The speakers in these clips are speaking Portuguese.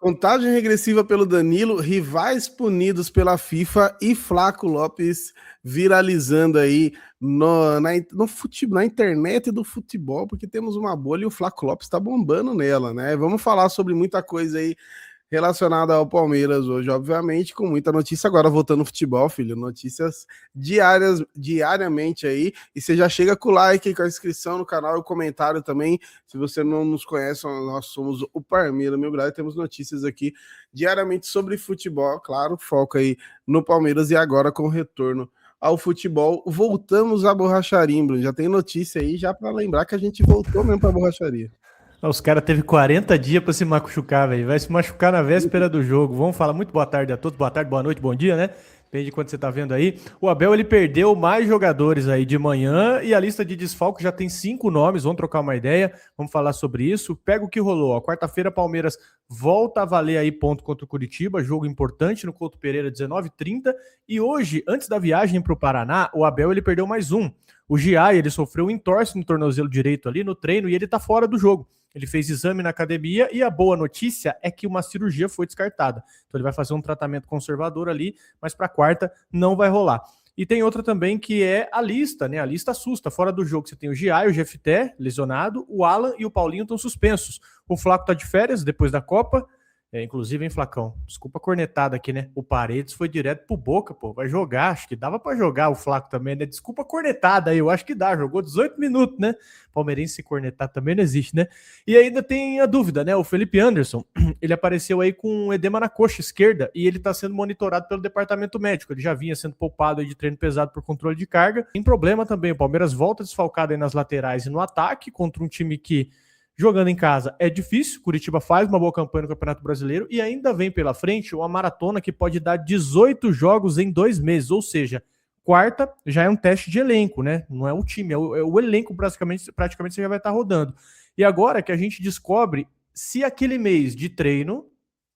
Contagem regressiva pelo Danilo, rivais punidos pela FIFA e Flaco Lopes viralizando aí na internet do futebol, porque temos uma bolha e o Flaco Lopes está bombando nela, né? Vamos falar sobre muita coisa aí relacionada ao Palmeiras hoje, obviamente, com muita notícia. Agora voltando ao futebol, filho, notícias diariamente aí. E você já chega com o like, com a inscrição no canal e o comentário também. Se você não nos conhece, nós somos o Palmeiras Mil Grau e temos notícias aqui diariamente sobre futebol. Claro, foco aí no Palmeiras e agora com o retorno ao futebol. Voltamos à borracharia, Bruno. Já tem notícia aí, já para lembrar que a gente voltou mesmo para a borracharia. Os caras teve 40 dias pra se machucar, velho. Vai se machucar na véspera do jogo. Vamos falar muito boa tarde a todos. Boa tarde, boa noite, bom dia, né? Depende de quando você tá vendo aí. O Abel, ele perdeu mais jogadores aí de manhã e a lista de desfalques já tem 5 nomes. Vamos trocar uma ideia, vamos falar sobre isso. Pega o que rolou. Quarta-feira, Palmeiras volta a valer aí ponto contra o Curitiba. Jogo importante no Couto Pereira, 19h30. E hoje, antes da viagem pro Paraná, o Abel, ele perdeu mais um. O Giai, ele sofreu um entorse no tornozelo direito ali no treino e ele tá fora do jogo. Ele fez exame na academia e a boa notícia é que uma cirurgia foi descartada. Então ele vai fazer um tratamento conservador ali, mas para quarta não vai rolar. E tem outra também que é a lista, né? A lista assusta. Fora do jogo você tem o Giai, o Jefté, lesionado, o Alan e o Paulinho estão suspensos. O Flaco tá de férias depois da Copa. Inclusive, hein, Flacão? Desculpa a cornetada aqui, né? O Paredes foi direto pro Boca, pô. Vai jogar, acho que dava pra jogar o Flaco também, né? Desculpa a cornetada aí, eu acho que dá. Jogou 18 minutos, né? Palmeirense cornetar também não existe, né? E ainda tem a dúvida, né? O Felipe Anderson, ele apareceu aí com edema na coxa esquerda e ele tá sendo monitorado pelo departamento médico. Ele já vinha sendo poupado aí de treino pesado por controle de carga. Tem problema também, o Palmeiras volta desfalcado aí nas laterais e no ataque contra um time que jogando em casa é difícil, Curitiba faz uma boa campanha no Campeonato Brasileiro e ainda vem pela frente uma maratona que pode dar 18 jogos em 2 meses, ou seja, quarta já é um teste de elenco, né? Não é o time, é o elenco praticamente você já vai estar rodando. E agora que a gente descobre se aquele mês de treino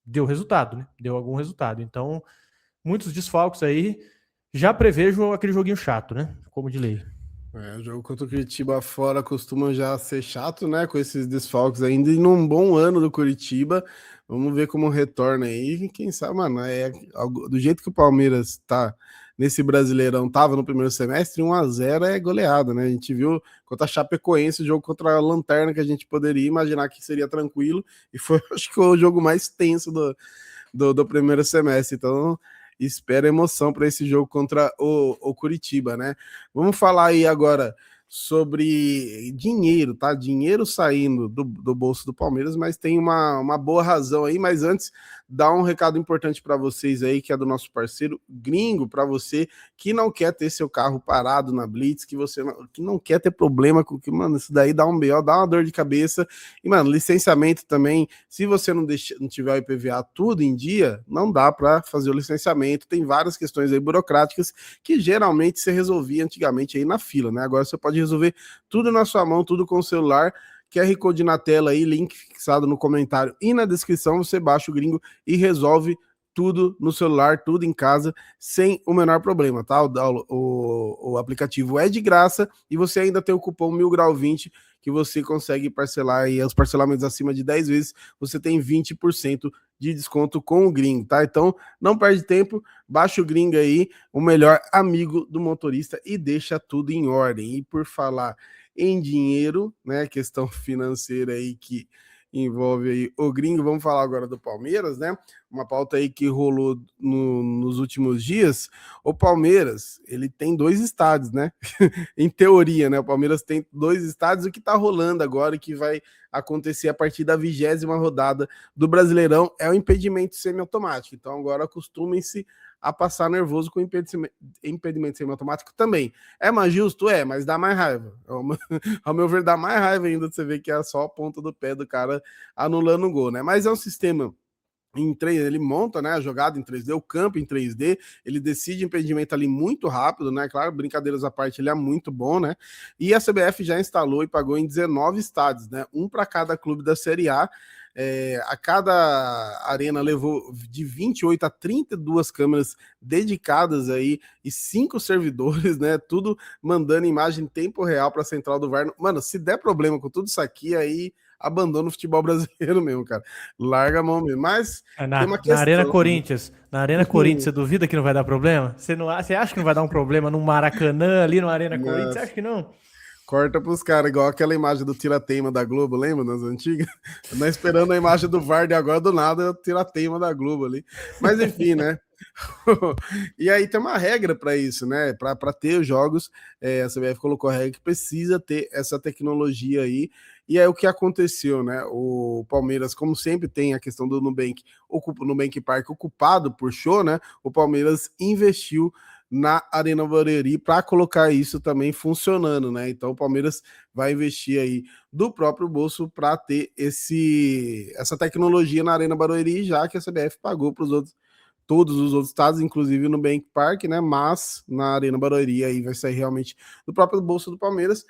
deu resultado, né? Deu algum resultado. Então, muitos desfalques aí, já prevejo aquele joguinho chato, né? Como de lei. O jogo contra o Curitiba fora costuma já ser chato, né? Com esses desfalques ainda e num bom ano do Curitiba. Vamos ver como retorna aí. Quem sabe, mano, do jeito que o Palmeiras tá nesse Brasileirão, tava no primeiro semestre, 1-0 é goleada, né? A gente viu contra a Chapecoense, o jogo contra a Lanterna, que a gente poderia imaginar que seria tranquilo, e foi, acho que, o jogo mais tenso do primeiro semestre. Então, espera emoção para esse jogo contra o Curitiba, né? Vamos falar aí agora sobre dinheiro, tá? Dinheiro saindo do bolso do Palmeiras, mas tem uma boa razão aí. Mas antes, dá um recado importante para vocês aí, que é do nosso parceiro Gringo, para você que não quer ter seu carro parado na Blitz, que não quer ter problema com que, mano, isso daí dá um BO, dá uma dor de cabeça. E, mano, licenciamento também, se você não tiver o IPVA tudo em dia, não dá para fazer o licenciamento. Tem várias questões aí burocráticas que geralmente se resolvia antigamente aí na fila, né? Agora você pode resolver tudo na sua mão, tudo com o celular. QR Code na tela aí, link fixado no comentário e na descrição, você baixa o Gringo e resolve tudo no celular, tudo em casa, sem o menor problema, tá? O aplicativo é de graça e você ainda tem o cupom 1000grau20 que você consegue parcelar aí, os parcelamentos acima de 10 vezes, você tem 20% de desconto com o Gringo, tá? Então, não perde tempo, baixa o Gringo aí, o melhor amigo do motorista e deixa tudo em ordem. E por falar em dinheiro, né, questão financeira aí que envolve aí o Gringo, vamos falar agora do Palmeiras, né? Uma pauta aí que rolou nos últimos dias. O Palmeiras, ele tem 2 estádios, né? Em teoria, né? O Palmeiras tem 2 estádios, o que tá rolando agora e que vai acontecer a partir da 20ª rodada do Brasileirão é o impedimento semiautomático. Então agora acostumem-se a passar nervoso com impedimento semiautomático também. É mais justo? É, mas dá mais raiva. Ao meu ver, dá mais raiva ainda de você ver que é só a ponta do pé do cara anulando o gol, né? Mas é um sistema em 3D, ele monta, né, a jogada em 3D, o campo em 3D, ele decide impedimento ali muito rápido, né, claro, brincadeiras à parte, ele é muito bom, né, e a CBF já instalou e pagou em 19 estádios, né, um para cada clube da Série A. A cada arena levou de 28 a 32 câmeras dedicadas aí e 5 servidores, né? Tudo mandando imagem em tempo real para a central do VAR. Mano, se der problema com tudo isso aqui, aí abandona o futebol brasileiro mesmo, cara. Larga a mão mesmo. Mas tem uma Na Arena questão, né? Corinthians, você duvida que não vai dar problema? Você acha que não vai dar um problema no Maracanã, ali no Arena Corinthians? Você Nossa, acha que não? corta pros caras, igual aquela imagem do tira-teima da Globo, lembra? Nas antigas? Não esperando a imagem do VAR de agora, do nada, é o tira-teima da Globo ali. Mas enfim, né? E aí tem uma regra para isso, né? Para ter os jogos, a CBF colocou a regra que precisa ter essa tecnologia aí. E aí o que aconteceu, né? O Palmeiras, como sempre, tem a questão do Nubank, o Nubank Park ocupado por show, né? O Palmeiras investiu na Arena Barueri para colocar isso também funcionando, né? Então o Palmeiras vai investir aí do próprio bolso para ter essa tecnologia na Arena Barueri, já que a CBF pagou para os outros, todos os outros estados, inclusive no Bank Park, né? Mas na Arena Barueri aí vai sair realmente do próprio bolso do Palmeiras.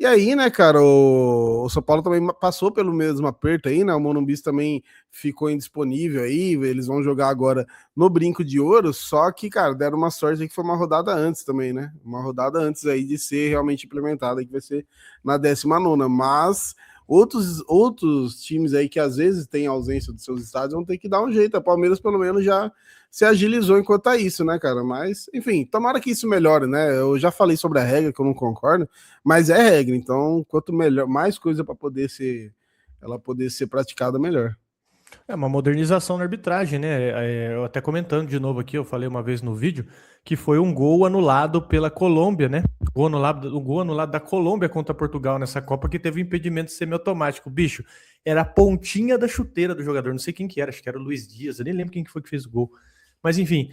E aí, né, cara, o São Paulo também passou pelo mesmo aperto aí, né? O Morumbi também ficou indisponível aí. Eles vão jogar agora no Brinco de Ouro, só que, cara, deram uma sorte aí que foi uma rodada antes também, né? Uma rodada antes aí de ser realmente implementada, que vai ser na 19ª. Mas outros times aí que às vezes têm ausência dos seus estádios vão ter que dar um jeito. A Palmeiras, pelo menos, já se agilizou enquanto a isso, né, cara? Mas, enfim, tomara que isso melhore, né? Eu já falei sobre a regra, que eu não concordo, mas é regra. Então, quanto melhor, mais coisa para ela poder ser praticada, melhor. É uma modernização na arbitragem, né? Eu até comentando de novo aqui, eu falei uma vez no vídeo que foi um gol anulado pela Colômbia, né? O gol anulado da Colômbia contra Portugal nessa Copa que teve impedimento semiautomático. Bicho, era a pontinha da chuteira do jogador, não sei quem que era, acho que era o Luiz Dias, eu nem lembro quem que foi que fez o gol. Mas enfim,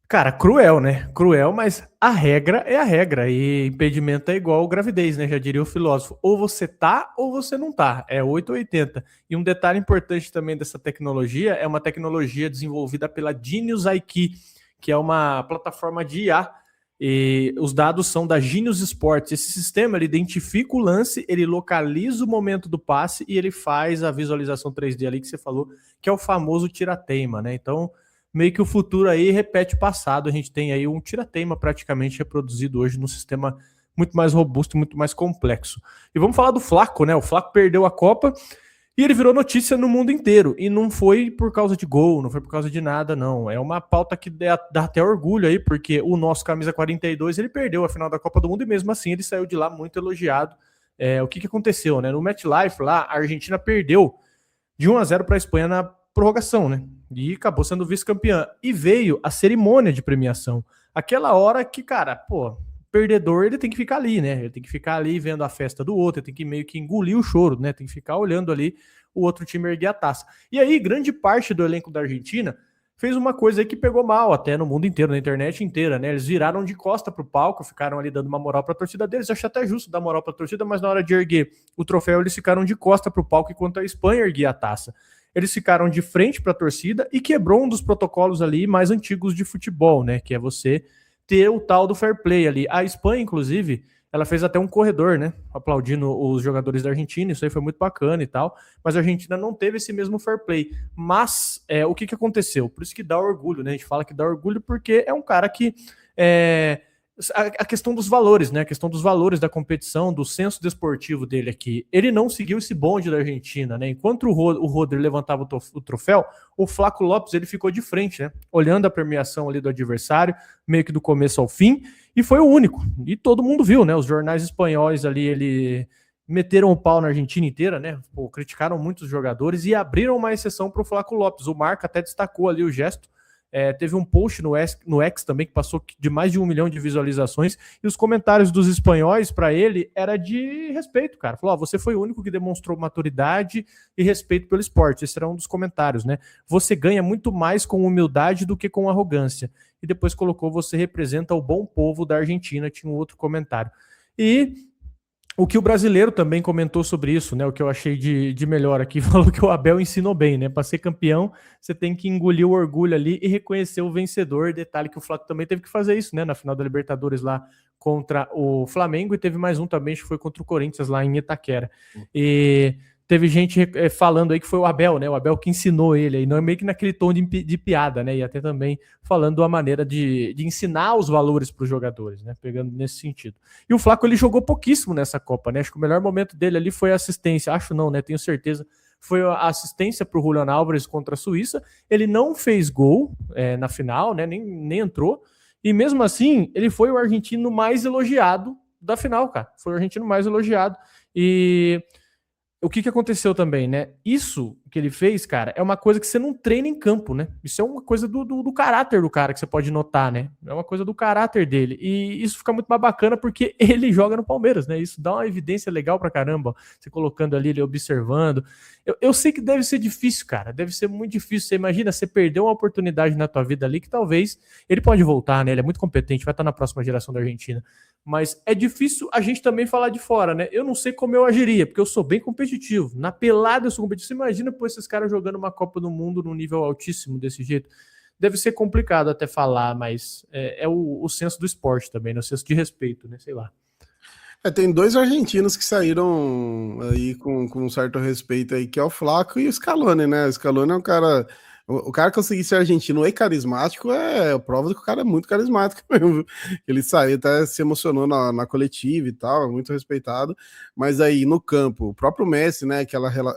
cara, cruel, né? Cruel, mas a regra é a regra. E impedimento é igual gravidez, né? Já diria o filósofo. Ou você tá ou você não tá. É 8 ou 80. E um detalhe importante também dessa tecnologia é uma tecnologia desenvolvida pela Genius IQ, que é uma plataforma de IA. E os dados são da Genius Sports. Esse sistema ele identifica o lance, ele localiza o momento do passe e ele faz a visualização 3D ali que você falou, que é o famoso tira-teima, né? Então, meio que o futuro aí repete o passado. A gente tem aí um tira-teima praticamente reproduzido hoje num sistema muito mais robusto, muito mais complexo. E vamos falar do Flaco, né? O Flaco perdeu a Copa e ele virou notícia no mundo inteiro. E não foi por causa de gol, não foi por causa de nada, não. É uma pauta que dá até orgulho aí, porque o nosso camisa 42, ele perdeu a final da Copa do Mundo e mesmo assim ele saiu de lá muito elogiado. O que aconteceu, né? No MetLife lá, a Argentina perdeu de 1-0 para a Espanha na prorrogação, né? E acabou sendo vice-campeã. E veio a cerimônia de premiação. Aquela hora que, cara, pô, perdedor ele tem que ficar ali, né? Ele tem que ficar ali vendo a festa do outro, ele tem que meio que engolir o choro, né? Tem que ficar olhando ali o outro time erguer a taça. E aí, grande parte do elenco da Argentina fez uma coisa aí que pegou mal até no mundo inteiro, na internet inteira, né? Eles viraram de costa pro palco, ficaram ali dando uma moral pra torcida deles. Eu acho até justo dar moral pra torcida, mas na hora de erguer o troféu, eles ficaram de costa pro palco enquanto a Espanha erguia a taça. Eles ficaram de frente para a torcida e quebrou um dos protocolos ali mais antigos de futebol, né? Que é você ter o tal do fair play ali. A Espanha, inclusive, ela fez até um corredor, né? Aplaudindo os jogadores da Argentina, isso aí foi muito bacana e tal. Mas a Argentina não teve esse mesmo fair play. Mas o que aconteceu? Por isso que dá orgulho, né? A gente fala que dá orgulho porque é um cara que a questão dos valores, né? A questão dos valores da competição, do senso desportivo dele aqui. Ele não seguiu esse bonde da Argentina, né? Enquanto o Rodri levantava o troféu, o Flaco Lopes ele ficou de frente, né? Olhando a premiação ali do adversário, meio que do começo ao fim, e foi o único. E todo mundo viu, né? Os jornais espanhóis ali, ele meteram o pau na Argentina inteira, né? Pô, criticaram muitos jogadores e abriram uma exceção para o Flaco Lopes. O Marca até destacou ali o gesto. Teve um post no X também que passou de mais de 1 milhão de visualizações e os comentários dos espanhóis para ele era de respeito, cara. Falou, você foi o único que demonstrou maturidade e respeito pelo esporte. Esse era um dos comentários, né? Você ganha muito mais com humildade do que com arrogância. E depois colocou, você representa o bom povo da Argentina, tinha um outro comentário. E o que o brasileiro também comentou sobre isso, né? O que eu achei de melhor aqui, falou que o Abel ensinou bem, né? Para ser campeão, você tem que engolir o orgulho ali e reconhecer o vencedor. Detalhe que o Flávio também teve que fazer isso, né? Na final da Libertadores lá contra o Flamengo e teve mais um também, que foi contra o Corinthians lá em Itaquera. E teve gente falando aí que foi o Abel, né? O Abel que ensinou ele aí, não é meio que naquele tom de piada, né? E até também falando de uma maneira de ensinar os valores para os jogadores, né? Pegando nesse sentido. E o Flaco, ele jogou pouquíssimo nessa Copa, né? Acho que o melhor momento dele ali foi a assistência. Acho não, né? Tenho certeza. Foi a assistência para o Julian Álvares contra a Suíça. Ele não fez gol na final, né? Nem entrou. E mesmo assim, ele foi o argentino mais elogiado da final, cara. Foi o argentino mais elogiado. E o que aconteceu também, né? Isso que ele fez, cara, é uma coisa que você não treina em campo, né? Isso é uma coisa do caráter do cara que você pode notar, né? É uma coisa do caráter dele. E isso fica muito mais bacana porque ele joga no Palmeiras, né? Isso dá uma evidência legal pra caramba, ó. Você colocando ali, ele observando. Eu sei que deve ser difícil, cara. Deve ser muito difícil. Você imagina, você perdeu uma oportunidade na tua vida ali que talvez ele pode voltar, né? Ele é muito competente, vai estar na próxima geração da Argentina. Mas é difícil a gente também falar de fora, né? Eu não sei como eu agiria, porque eu sou bem competitivo. Na pelada eu sou competitivo. Você imagina, pô, esses caras jogando uma Copa do Mundo num nível altíssimo desse jeito. Deve ser complicado até falar, mas é o senso do esporte também, né? O senso de respeito, né? Sei lá. Tem dois argentinos que saíram aí com um certo respeito aí, que é o Flaco e o Scaloni, né? O Scaloni é um cara. O cara conseguir ser argentino e carismático é prova de que o cara é muito carismático mesmo. Ele saiu, até se emocionou na coletiva e tal, é muito respeitado. Mas aí no campo, o próprio Messi, né?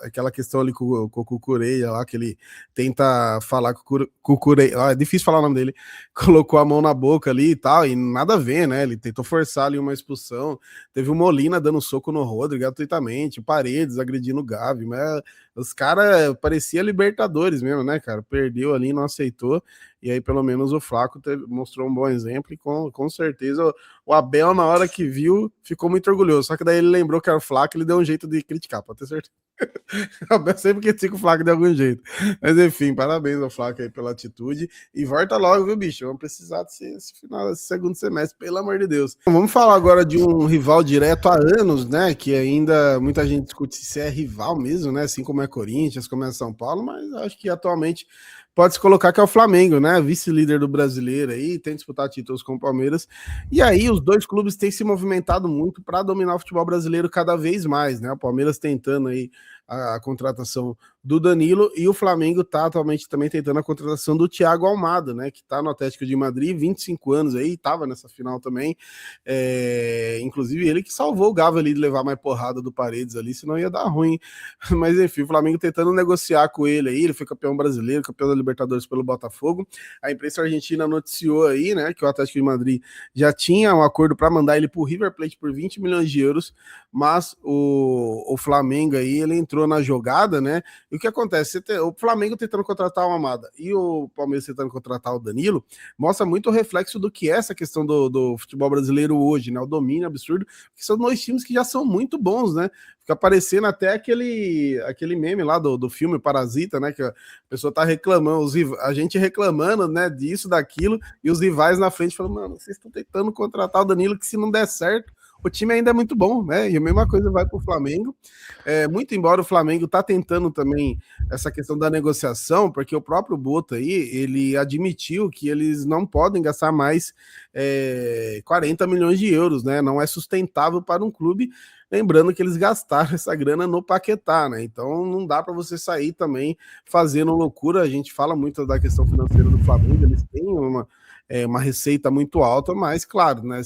Aquela questão ali com o Cucurella lá, que ele tenta falar com o Cucurella, é difícil falar o nome dele, colocou a mão na boca ali e tal, e nada a ver, né? Ele tentou forçar ali uma expulsão. Teve o Molina dando soco no Rodri gratuitamente, Paredes agredindo o Gavi, mas os caras parecia Libertadores mesmo, né, cara? Perdeu ali, não aceitou, e aí pelo menos o Flaco mostrou um bom exemplo, e com certeza o Abel, na hora que viu, ficou muito orgulhoso, só que daí ele lembrou que era o Flaco, ele deu um jeito de criticar, pode ter certeza. Sempre critica o Flaco de algum jeito. Mas enfim, parabéns ao Flaco aí pela atitude. E volta logo, viu, bicho? Vamos precisar desse final, desse segundo semestre, pelo amor de Deus. Bom, vamos falar agora de um rival direto há anos, né? Que ainda muita gente discute se é rival mesmo, né? Assim como é Corinthians, como é São Paulo, mas acho que atualmente pode-se colocar que é o Flamengo, né? Vice-líder do brasileiro aí, tem disputado títulos com o Palmeiras. E aí os dois clubes têm se movimentado muito para dominar o futebol brasileiro cada vez mais, né? O Palmeiras tentando aí a contratação do Danilo, e o Flamengo está atualmente também tentando a contratação do Thiago Almada, né, que está no Atlético de Madrid, 25 anos aí, estava nessa final também, inclusive ele que salvou o Gava ali de levar mais porrada do Paredes ali, senão ia dar ruim, mas enfim, o Flamengo tentando negociar com ele aí, ele foi campeão brasileiro, campeão da Libertadores pelo Botafogo, a imprensa argentina noticiou aí, né, que o Atlético de Madrid já tinha um acordo para mandar ele para o River Plate por 20 milhões de euros, mas o Flamengo aí, ele entrou na jogada, né, e o que acontece? O Flamengo tentando contratar o Almada e o Palmeiras tentando contratar o Danilo, mostra muito o reflexo do que é essa questão do futebol brasileiro hoje, né? O domínio absurdo, que são dois times que já são muito bons, né? Fica aparecendo até aquele meme lá do filme Parasita, né? Que a pessoa tá reclamando, a gente reclamando, né, disso, daquilo, e os rivais na frente falando, mano, vocês estão tentando contratar o Danilo, que se não der certo, o time ainda é muito bom, né? E a mesma coisa vai para o Flamengo. Muito embora o Flamengo tá tentando também essa questão da negociação, porque o próprio Boto aí, ele admitiu que eles não podem gastar mais 40 milhões de euros, né? Não é sustentável para um clube. Lembrando que eles gastaram essa grana no Paquetá, né? Então não dá para você sair também fazendo loucura. A gente fala muito da questão financeira do Flamengo, eles têm uma receita muito alta, mas claro, né?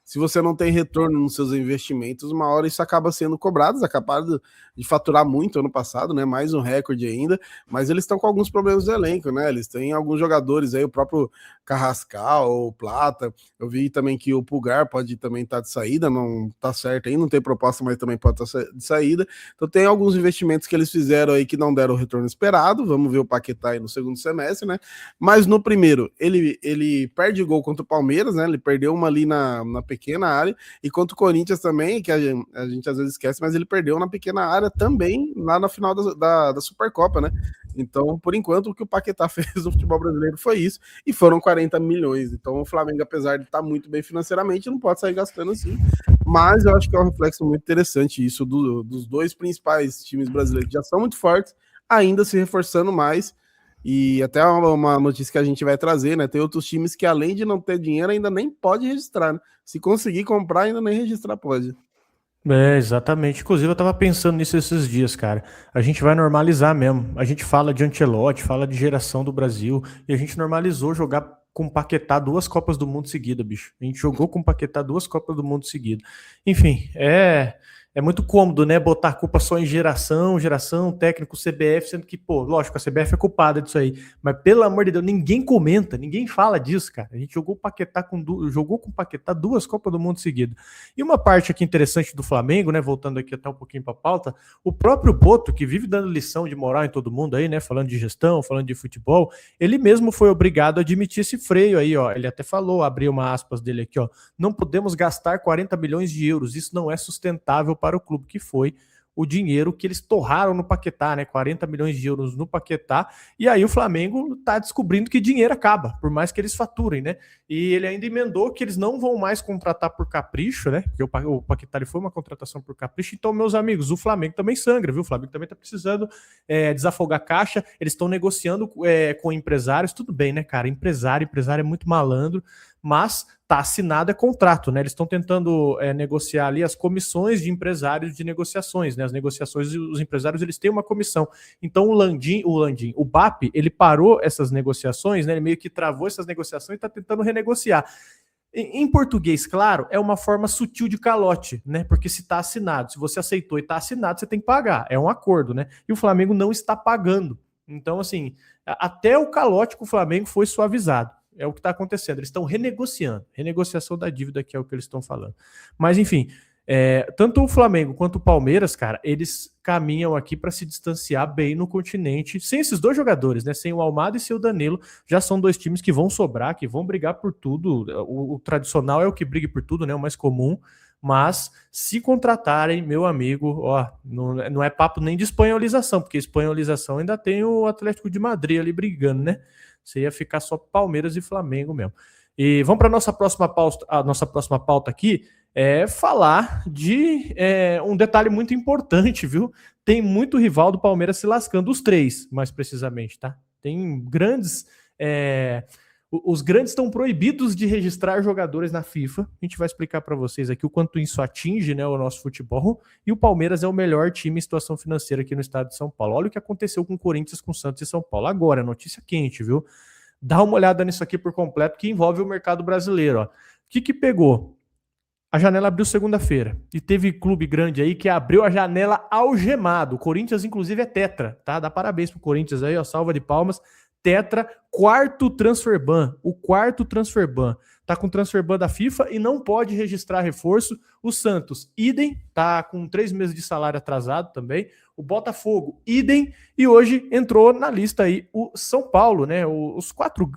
Se você não tem retorno nos seus investimentos, uma hora isso acaba sendo cobrado. Eles acabaram de faturar muito ano passado, né? Mais um recorde ainda, mas eles estão com alguns problemas do elenco, né? Eles têm alguns jogadores aí, o próprio Carrascal, o Plata. Eu vi também que o Pulgar pode também estar de saída, não tá certo aí, não tem proposta, mas também pode estar de saída. Então tem alguns investimentos que eles fizeram aí que não deram o retorno esperado. Vamos ver o Paquetá aí no segundo semestre, né? Mas no primeiro, ele perde gol contra o Palmeiras, né? Ele perdeu uma ali na pequena área, e contra o Corinthians também, que a gente às vezes esquece, mas ele perdeu na pequena área também, lá na final da Supercopa, né? Então, por enquanto, o que o Paquetá fez no futebol brasileiro foi isso, e foram 40 milhões. Então, o Flamengo, apesar de estar muito bem financeiramente, não pode sair gastando assim. Mas eu acho que é um reflexo muito interessante isso dos dois principais times brasileiros que já são muito fortes, ainda se reforçando mais. E até uma notícia que a gente vai trazer, né? Tem outros times que, além de não ter dinheiro, ainda nem pode registrar, né? Se conseguir comprar, ainda nem registrar pode. É, exatamente. Inclusive, eu tava pensando nisso esses dias, cara. A gente vai normalizar mesmo. A gente fala de Ancelotti, fala de geração do Brasil, e a gente normalizou jogar com Paquetá 2 Copas do Mundo seguidas, bicho. A gente jogou com Paquetá 2 Copas do Mundo seguidas. Enfim, é muito cômodo, né? Botar a culpa só em geração, técnico, CBF, sendo que, pô, lógico, a CBF é culpada disso aí. Mas, pelo amor de Deus, ninguém comenta, ninguém fala disso, cara. A gente jogou com Paquetá 2 Copas do Mundo seguidas. E uma parte aqui interessante do Flamengo, né? Voltando aqui até um pouquinho para a pauta, o próprio Boto, que vive dando lição de moral em todo mundo aí, né? Falando de gestão, falando de futebol, ele mesmo foi obrigado a admitir esse freio aí, ó. Ele até falou, abriu uma aspas dele aqui, ó. Não podemos gastar 40 milhões de euros, isso não é sustentável para o clube, que foi o dinheiro que eles torraram no Paquetá, né? 40 milhões de euros no Paquetá. E aí o Flamengo tá descobrindo que dinheiro acaba, por mais que eles faturem, né? E ele ainda emendou que eles não vão mais contratar por capricho, né? Porque o Paquetá foi uma contratação por capricho. Então, meus amigos, o Flamengo também sangra, viu? O Flamengo também tá precisando desafogar a caixa. Eles estão negociando com empresários. Tudo bem, né, cara? Empresário é muito malandro, mas tá assinado, é contrato, né? Eles estão tentando negociar ali as comissões de empresários de negociações, né? As negociações, os empresários, eles têm uma comissão. Então o BAP, ele parou essas negociações, né? Ele meio que travou essas negociações e está tentando renegociar. Em português, claro, é uma forma sutil de calote, né? Porque se está assinado, se você aceitou e está assinado, você tem que pagar. É um acordo, né? E o Flamengo não está pagando. Então, assim, até o calote com o Flamengo foi suavizado. É o que está acontecendo. Eles estão renegociando. Renegociação da dívida, que é o que eles estão falando. Mas, enfim, tanto o Flamengo quanto o Palmeiras, cara, eles caminham aqui para se distanciar bem no continente. Sem esses dois jogadores, né? Sem o Almada e sem o Danilo, já são dois times que vão sobrar, que vão brigar por tudo. O tradicional é o que briga por tudo, né? O mais comum. Mas se contratarem, meu amigo, ó, não é papo nem de espanholização, porque espanholização ainda tem o Atlético de Madrid ali brigando, né? Você ia ficar só Palmeiras e Flamengo mesmo. E vamos para a nossa próxima pauta aqui, falar de um detalhe muito importante, viu? Tem muito rival do Palmeiras se lascando, os três, mais precisamente, tá? Tem grandes... os grandes estão proibidos de registrar jogadores na FIFA. A gente vai explicar para vocês aqui o quanto isso atinge, né, o nosso futebol. E o Palmeiras é o melhor time em situação financeira aqui no estado de São Paulo. Olha o que aconteceu com o Corinthians, com o Santos e São Paulo. Agora, notícia quente, viu? Dá uma olhada nisso aqui por completo, que envolve o mercado brasileiro. Ó. O que pegou? A janela abriu segunda-feira e teve clube grande aí que abriu a janela algemado. O Corinthians, inclusive, é tetra, tá? Dá parabéns pro Corinthians aí, ó, salva de palmas. Tetra, quarto transfer ban. O quarto transfer ban. Tá com transfer ban da FIFA e não pode registrar reforço. O Santos, idem, tá com 3 meses de salário atrasado também. O Botafogo, idem. E hoje entrou na lista aí o São Paulo, né? Os quatro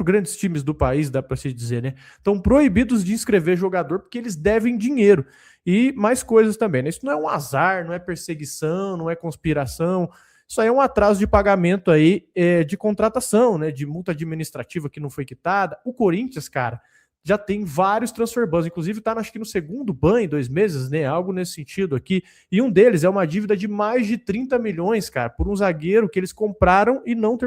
grandes times do país, dá para se dizer, né? Estão proibidos de inscrever jogador porque eles devem dinheiro. E mais coisas também, né? Isso não é um azar, não é perseguição, não é conspiração. Isso aí é um atraso de pagamento aí de contratação, né? De multa administrativa que não foi quitada. O Corinthians, cara, já tem vários transfer bans, inclusive tá acho que no segundo ban em 2 meses, né? Algo nesse sentido aqui. E um deles é uma dívida de mais de 30 milhões, cara, por um zagueiro que eles compraram e não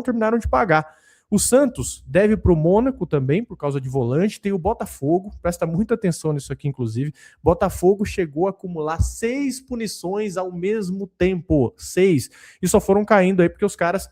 terminaram de pagar. O Santos deve para o Mônaco também, por causa de volante. Tem o Botafogo, presta muita atenção nisso aqui, inclusive. Botafogo chegou a acumular 6 punições ao mesmo tempo. 6. E só foram caindo aí porque os caras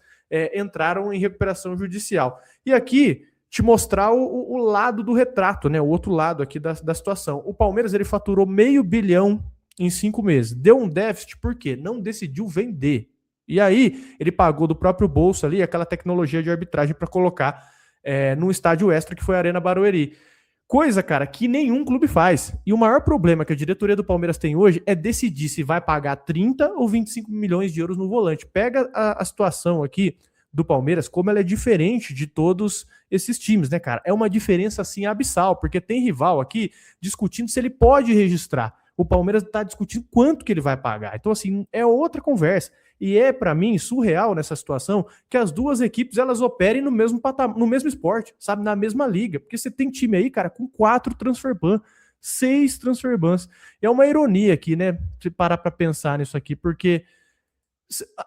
entraram em recuperação judicial. E aqui, te mostrar o lado do retrato, né? O outro lado aqui da situação. O Palmeiras, ele faturou 500 milhões em 5 meses. Deu um déficit porque não decidiu vender. E aí, ele pagou do próprio bolso ali aquela tecnologia de arbitragem para colocar num estádio extra que foi a Arena Barueri. Coisa, cara, que nenhum clube faz. E o maior problema que a diretoria do Palmeiras tem hoje é decidir se vai pagar 30 ou 25 milhões de euros no volante. Pega a situação aqui do Palmeiras, como ela é diferente de todos esses times, né, cara? É uma diferença, assim, abissal, porque tem rival aqui discutindo se ele pode registrar. O Palmeiras está discutindo quanto que ele vai pagar. Então, assim, é outra conversa. E para mim, surreal nessa situação que as duas equipes elas operem no mesmo patamar, no mesmo esporte, sabe? Na mesma liga. Porque você tem time aí, cara, com 4 transfer ban, 6 transfer bans. É uma ironia aqui, né? Se parar para pensar nisso aqui, porque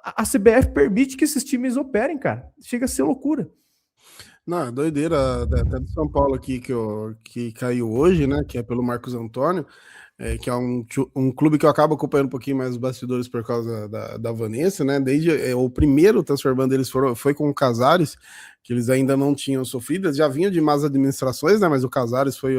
a CBF permite que esses times operem, cara. Chega a ser loucura. Não, é doideira, até do São Paulo aqui que caiu hoje, né? Que é pelo Marcos Antônio. que é um clube que eu acabo acompanhando um pouquinho mais os bastidores por causa da Vanessa, né? Desde o primeiro transfer ban deles foi com o Casares, que eles ainda não tinham sofrido, eles já vinham de más administrações, né? Mas o Casares foi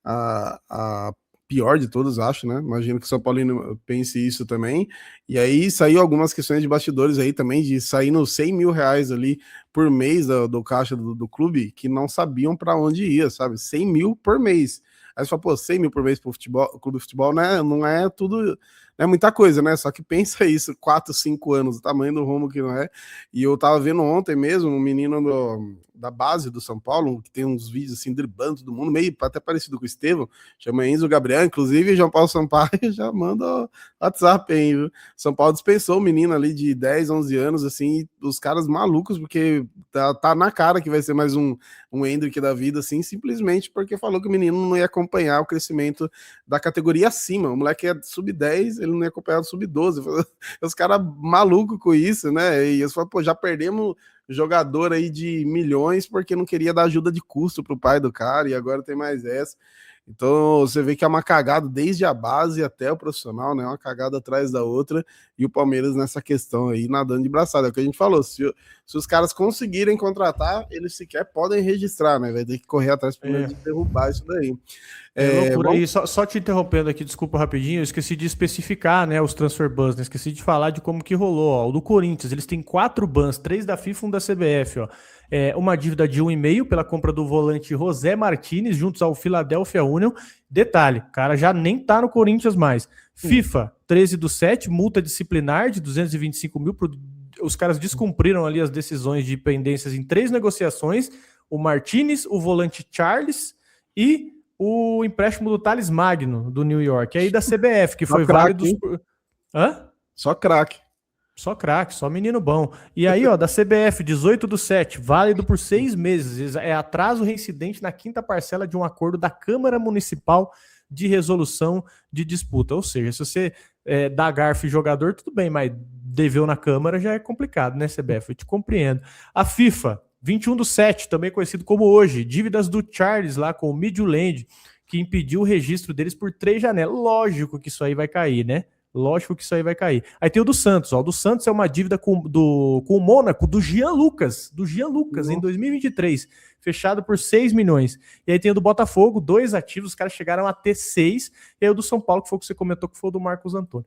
a pior de todos, acho, né? Imagino que o São Paulino pense isso também. E aí saiu algumas questões de bastidores aí também, de sair nos 100 mil reais ali por mês do caixa do clube, que não sabiam para onde ia, sabe? 100 mil por mês. Aí você fala, pô, 100 mil por mês pro futebol, clube de futebol, né? Não é tudo, não é muita coisa, né? Só que pensa isso, 4, 5 anos, o tamanho do rumo que não é. E eu tava vendo ontem mesmo um menino da base do São Paulo, que tem uns vídeos assim, driblando todo mundo, meio até parecido com o Estevão, chama Enzo Gabriel, inclusive João Paulo Sampaio já manda WhatsApp aí, viu? São Paulo dispensou o menino ali de 10, 11 anos, assim, os caras malucos, porque tá na cara que vai ser mais um Hendrick da vida, assim, simplesmente porque falou que o menino não ia acompanhar o crescimento da categoria acima. O moleque é sub-10, ele não ia acompanhar o sub-12. Os caras malucos com isso, né? E eles falaram, pô, já perdemos jogador aí de milhões porque não queria dar ajuda de custo pro pai do cara, e agora tem mais essa. Então você vê que é uma cagada desde a base até o profissional, né? Uma cagada atrás da outra, e o Palmeiras nessa questão aí nadando de braçada. É o que a gente falou: se os caras conseguirem contratar, eles sequer podem registrar, né? Vai ter que correr atrás primeiro de derrubar isso daí. É loucura. Bom, E só te interrompendo aqui, desculpa rapidinho, eu esqueci de especificar, né, os transfer bans, né? Esqueci de falar de como que rolou, ó. O do Corinthians, eles têm 4 bans, 3 da FIFA e 1 da CBF, ó. Uma dívida de 1,5 pela compra do volante José Martinez juntos ao Philadelphia Union. Detalhe, o cara já nem tá no Corinthians mais. FIFA, 13/7, multa disciplinar de 225 mil. Os caras descumpriram ali as decisões de pendências em 3 negociações. O Martinez, o volante Charles e o empréstimo do Thales Magno, do New York. E aí da CBF, que só foi craque, válido... Hã? Só craque. Só craque, só menino bom. E aí, ó, da CBF, 18/7, válido por 6 meses. É atraso reincidente na 5ª parcela de um acordo da Câmara Municipal de Resolução de Disputa. Ou seja, se você dá garfo em jogador, tudo bem, mas deveu na Câmara já é complicado, né, CBF? Eu te compreendo. A FIFA, 21/7, também conhecido como hoje, dívidas do Charles lá com o Midland, que impediu o registro deles por 3 janelas. Lógico que isso aí vai cair, né? Lógico que isso aí vai cair. Aí tem o do Santos, ó. O do Santos é uma dívida com o Mônaco, do Jean Lucas, em 2023, fechado por 6 milhões. E aí tem o do Botafogo, 2 ativos, os caras chegaram a ter 6. E aí o do São Paulo, que foi o que você comentou, que foi o do Marcos Antônio.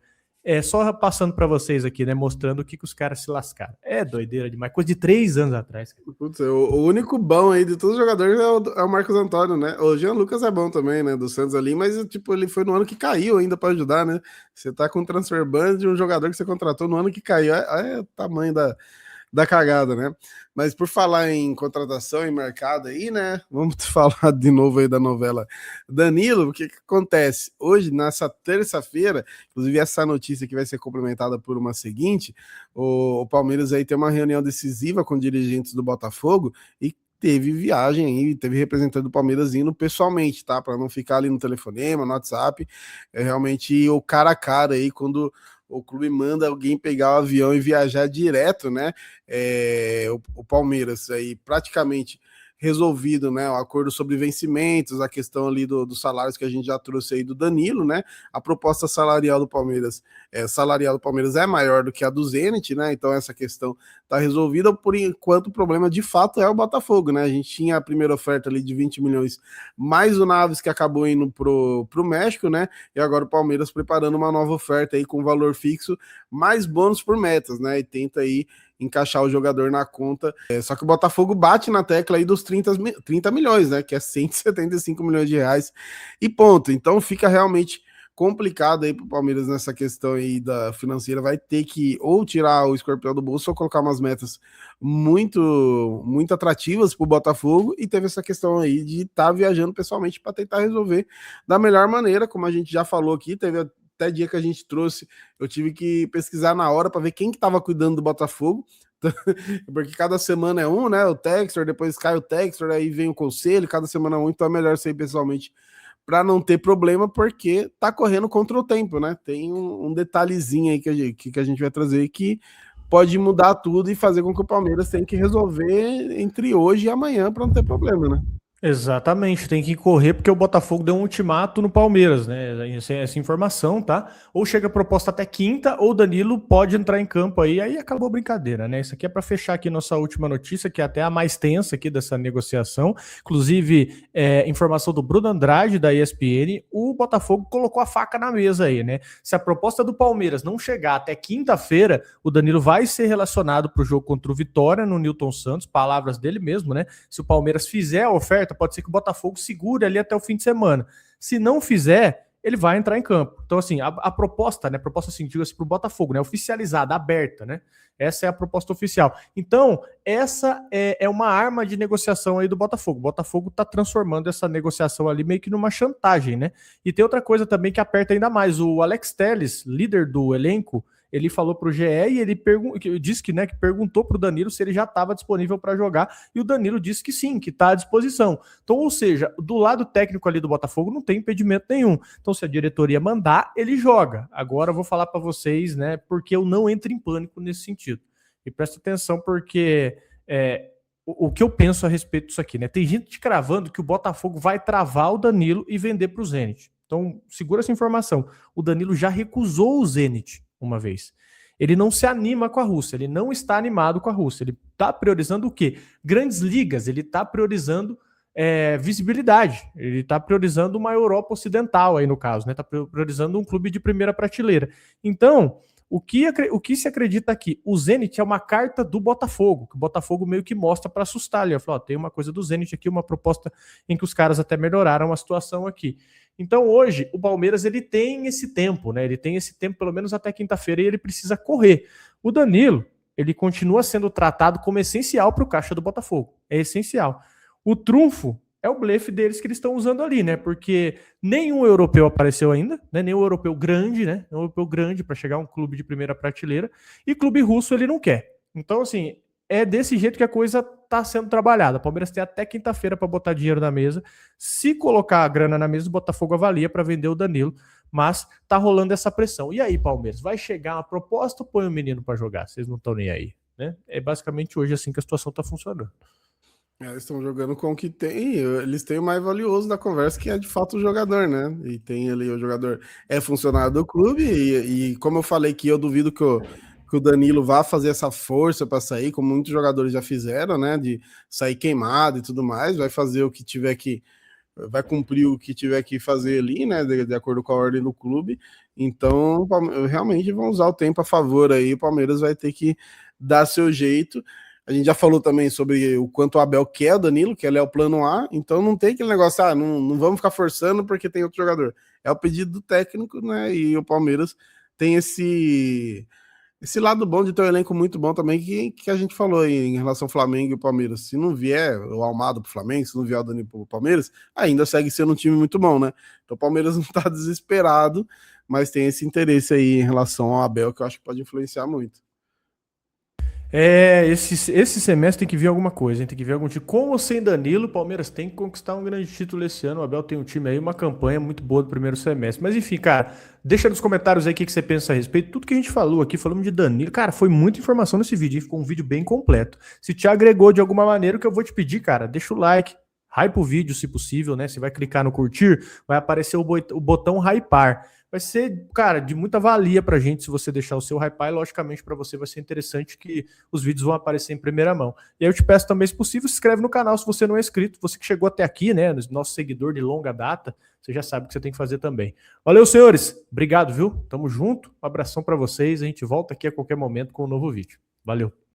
Só passando para vocês aqui, né, mostrando o que os caras se lascaram. É doideira demais, coisa de 3 anos atrás. Putz, o único bom aí de todos os jogadores é o Marcos Antônio, né? O Jean Lucas é bom também, né? Do Santos ali, mas tipo, ele foi no ano que caiu ainda para ajudar, né? Você tá com um transfer ban de um jogador que você contratou no ano que caiu. É o tamanho da cagada, né? Mas por falar em contratação e mercado aí, né? Vamos falar de novo aí da novela Danilo. O que acontece? Hoje, nessa terça-feira, inclusive essa notícia que vai ser complementada por uma seguinte, o Palmeiras aí tem uma reunião decisiva com dirigentes do Botafogo e teve viagem aí, teve representante do Palmeiras indo pessoalmente, tá? Para não ficar ali no telefonema, no WhatsApp. É realmente o cara a cara aí quando o clube manda alguém pegar o avião e viajar direto, né? O Palmeiras aí praticamente resolvido, né? O acordo sobre vencimentos, a questão ali dos salários que a gente já trouxe aí do Danilo, né? A proposta salarial do Palmeiras é maior do que a do Zenit, né? Então essa questão tá resolvida. Por enquanto o problema de fato é o Botafogo, né? A gente tinha a primeira oferta ali de 20 milhões, mais o Naves que acabou indo pro México, né? E agora o Palmeiras preparando uma nova oferta aí com valor fixo, mais bônus por metas, né? E tenta aí encaixar o jogador na conta. Só que o Botafogo bate na tecla aí dos 30 milhões, né? Que é 175 milhões de reais e ponto. Então fica realmente complicado aí pro Palmeiras nessa questão aí da financeira. Vai ter que ou tirar o escorpião do bolso ou colocar umas metas muito muito atrativas pro Botafogo, e teve essa questão aí de estar viajando pessoalmente para tentar resolver da melhor maneira, como a gente já falou aqui. Teve até dia que a gente trouxe, eu tive que pesquisar na hora para ver quem que estava cuidando do Botafogo, porque cada semana é um, né? O Textor, depois cai o Textor, aí vem o conselho, cada semana é um, então é melhor ser pessoalmente para não ter problema, porque tá correndo contra o tempo, né? Tem um detalhezinho aí que a gente vai trazer que pode mudar tudo e fazer com que o Palmeiras tenha que resolver entre hoje e amanhã para não ter problema, né? Exatamente, tem que correr porque o Botafogo deu um ultimato no Palmeiras, né? Essa informação, tá? Ou chega a proposta até quinta, ou o Danilo pode entrar em campo aí acabou a brincadeira, né? Isso aqui é para fechar aqui nossa última notícia, que é até a mais tensa aqui dessa negociação. Inclusive, informação do Bruno Andrade, da ESPN, o Botafogo colocou a faca na mesa aí, né? Se a proposta do Palmeiras não chegar até quinta-feira, o Danilo vai ser relacionado para o jogo contra o Vitória no Newton Santos, palavras dele mesmo, né? Se o Palmeiras fizer a oferta, pode ser que o Botafogo segure ali até o fim de semana. Se não fizer, ele vai entrar em campo. Então, assim, a proposta, né? Proposta, assim, diga-se para o Botafogo, né? Oficializada, aberta, né? Essa é a proposta oficial. Então, essa é uma arma de negociação aí do Botafogo. O Botafogo está transformando essa negociação ali meio que numa chantagem, né? E tem outra coisa também que aperta ainda mais. O Alex Telles, líder do elenco, ele falou para o GE e ele disse que, né, que perguntou para o Danilo se ele já estava disponível para jogar, e o Danilo disse que sim, que está à disposição. Então, ou seja, do lado técnico ali do Botafogo não tem impedimento nenhum. Então, se a diretoria mandar, ele joga. Agora eu vou falar para vocês, né, porque eu não entro em pânico nesse sentido. E presta atenção porque o que eu penso a respeito disso aqui, né? Tem gente cravando que o Botafogo vai travar o Danilo e vender para o Zenit. Então, segura essa informação. O Danilo já recusou o Zenit uma vez. Ele não se anima com a Rússia, ele não está animado com a Rússia. Ele está priorizando o quê? Grandes ligas, ele está priorizando visibilidade, ele está priorizando uma Europa Ocidental aí no caso, né? Está priorizando um clube de primeira prateleira. Então, o que se acredita aqui? O Zenit é uma carta do Botafogo, que o Botafogo meio que mostra para assustar. Ele falou: tem uma coisa do Zenit aqui, uma proposta em que os caras até melhoraram a situação aqui. Então hoje o Palmeiras ele tem esse tempo, né? Ele tem esse tempo pelo menos até quinta-feira e ele precisa correr. O Danilo, ele continua sendo tratado como essencial para o caixa do Botafogo. É essencial. O trunfo é o blefe deles que eles estão usando ali, né? Porque nenhum europeu apareceu ainda, né? Nenhum europeu grande, né? Nenhum europeu grande para chegar a um clube de primeira prateleira. E clube russo ele não quer. Então, assim, é desse jeito que a coisa está sendo trabalhada. O Palmeiras tem até quinta-feira para botar dinheiro na mesa. Se colocar a grana na mesa, o Botafogo avalia para vender o Danilo. Mas tá rolando essa pressão. E aí, Palmeiras, vai chegar uma proposta ou põe o menino para jogar? Vocês não estão nem aí, né? É basicamente hoje assim que a situação está funcionando. Eles estão jogando com o que tem, eles têm o mais valioso da conversa, que é de fato o jogador, né? E tem ali o jogador é funcionário do clube, e como eu falei que eu duvido que o Danilo vá fazer essa força para sair, como muitos jogadores já fizeram, né? De sair queimado e tudo mais, vai fazer o que tiver que. Vai cumprir o que tiver que fazer ali, né? De acordo com a ordem do clube. Então, realmente vão usar o tempo a favor aí. O Palmeiras vai ter que dar seu jeito. A gente já falou também sobre o quanto o Abel quer o Danilo, que ele é o plano A, então não tem aquele negócio, não vamos ficar forçando porque tem outro jogador. É o pedido do técnico, né? E o Palmeiras tem esse lado bom de ter um elenco muito bom também, que a gente falou aí em relação ao Flamengo e Palmeiras. Se não vier o Almada pro Flamengo, se não vier o Danilo pro Palmeiras, ainda segue sendo um time muito bom, né? Então o Palmeiras não tá desesperado, mas tem esse interesse aí em relação ao Abel, que eu acho que pode influenciar muito. Esse semestre tem que vir alguma coisa, hein? Tem que vir algum time. Com ou sem Danilo, o Palmeiras tem que conquistar um grande título esse ano. O Abel tem um time aí, uma campanha muito boa do primeiro semestre. Mas enfim, cara, deixa nos comentários aí o que você pensa a respeito. Tudo que a gente falou aqui, falamos de Danilo. Cara, foi muita informação nesse vídeo, hein? Ficou um vídeo bem completo. Se te agregou de alguma maneira, o que eu vou te pedir, cara, deixa o like, hype o vídeo, se possível, né? Você vai clicar no curtir, vai aparecer o botão hypar. Vai ser, cara, de muita valia pra gente se você deixar o seu hype, e logicamente para você vai ser interessante que os vídeos vão aparecer em primeira mão. E aí eu te peço também, se possível, se inscreve no canal se você não é inscrito, você que chegou até aqui, né, nosso seguidor de longa data, você já sabe o que você tem que fazer também. Valeu, senhores, obrigado, viu? Tamo junto, um abração para vocês, a gente volta aqui a qualquer momento com um novo vídeo. Valeu.